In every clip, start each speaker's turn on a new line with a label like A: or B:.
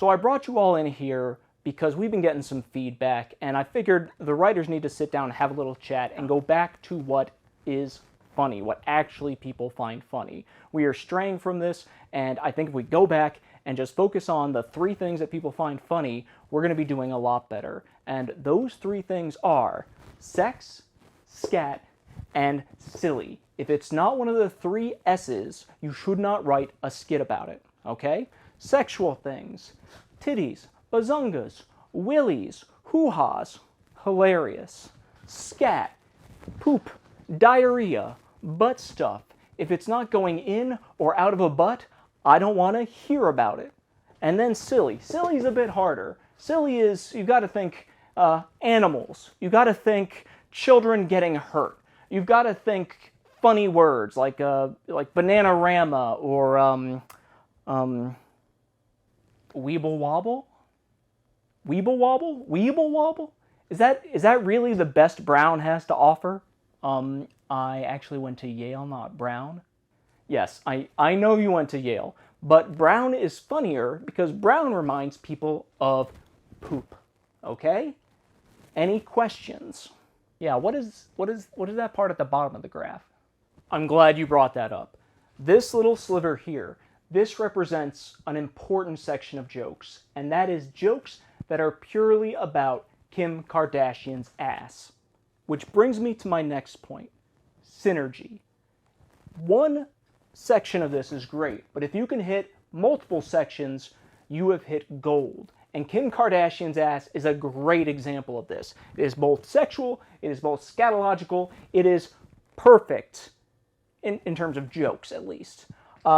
A: So I brought you all in here because we've been getting some feedback, and I figured the writers need to sit down and have a little chat and go back to what is funny, what actually people find funny. We are straying from this, and I think if we go back and just focus on the 3 things that people find funny, we're going to be doing a lot better. And those 3 things are sex, scat, and silly. If it's not one of the 3 S's, you should not write a skit about it, okay? Sexual things, titties, bazungas, willies, hoo-ha's, hilarious. Scat, poop, diarrhea, butt stuff. If it's not going in or out of a butt, I don't want to hear about it. And then silly. Silly's a bit harder. Silly is, you've got to think animals. You've got to think children getting hurt. You've got to think funny words like Bananarama or Weeble Wobble? Weeble Wobble? Weeble Wobble? Is that really the best Brown has to offer? I actually went to Yale, not Brown. Yes, I know you went to Yale, but Brown is funnier because Brown reminds people of poop. Okay? Any questions? Yeah, what is that part at the bottom of the graph? I'm glad you brought that up. This little sliver here, this represents an important section of jokes, and that is jokes that are purely about Kim Kardashian's ass. Which brings me to my next point, synergy. One section of this is great, but if you can hit multiple sections, you have hit gold. And Kim Kardashian's ass is a great example of this. It is both sexual, it is both scatological, it is perfect in terms of jokes, at least.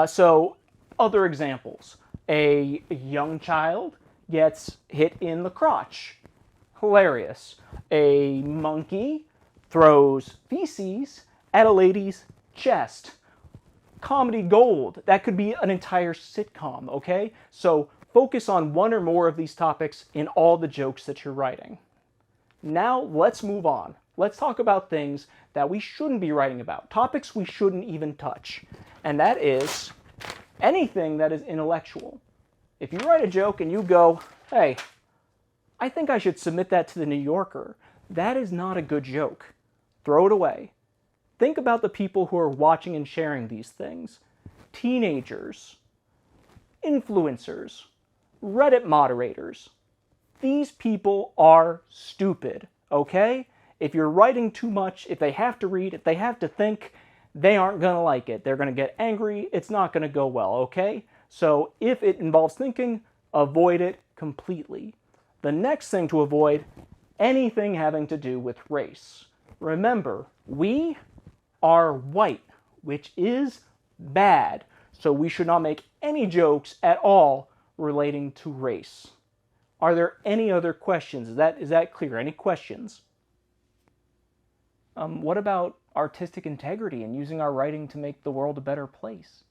A: So, other examples. A young child gets hit in the crotch. Hilarious. A monkey throws feces at a lady's chest. Comedy gold. That could be an entire sitcom, okay? So focus on one or more of these topics in all the jokes that you're writing. Now let's move on. Let's talk about things that we shouldn't be writing about. Topics we shouldn't even touch. And that is anything that is intellectual. If you write a joke and you go, hey, I think I should submit that to the New Yorker, that is not a good joke. Throw it away. Think about the people who are watching and sharing these things. Teenagers, influencers, Reddit moderators. These people are stupid, okay? If you're writing too much, if they have to read, if they have to think, they aren't going to like it. They're going to get angry. It's not going to go well, okay? So if it involves thinking, avoid it completely. The next thing to avoid, anything having to do with race. Remember, we are white, which is bad. So we should not make any jokes at all relating to race. Are there any other questions? Is that clear? Any questions? What about artistic integrity and using our writing to make the world a better place?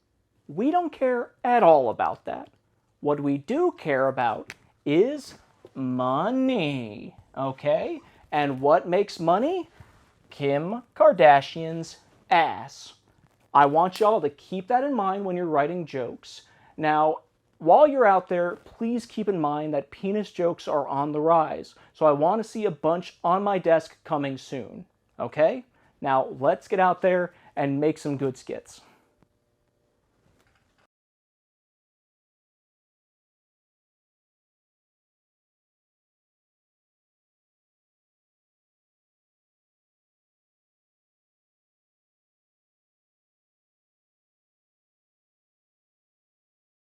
A: We don't care at all about that. What we do care about is money, okay? And what makes money? Kim Kardashian's ass. I want y'all to keep that in mind when you're writing jokes. Now, while you're out there, please keep in mind that penis jokes are on the rise. So I want to see a bunch on my desk coming soon, okay? Now, let's get out there and make some good skits.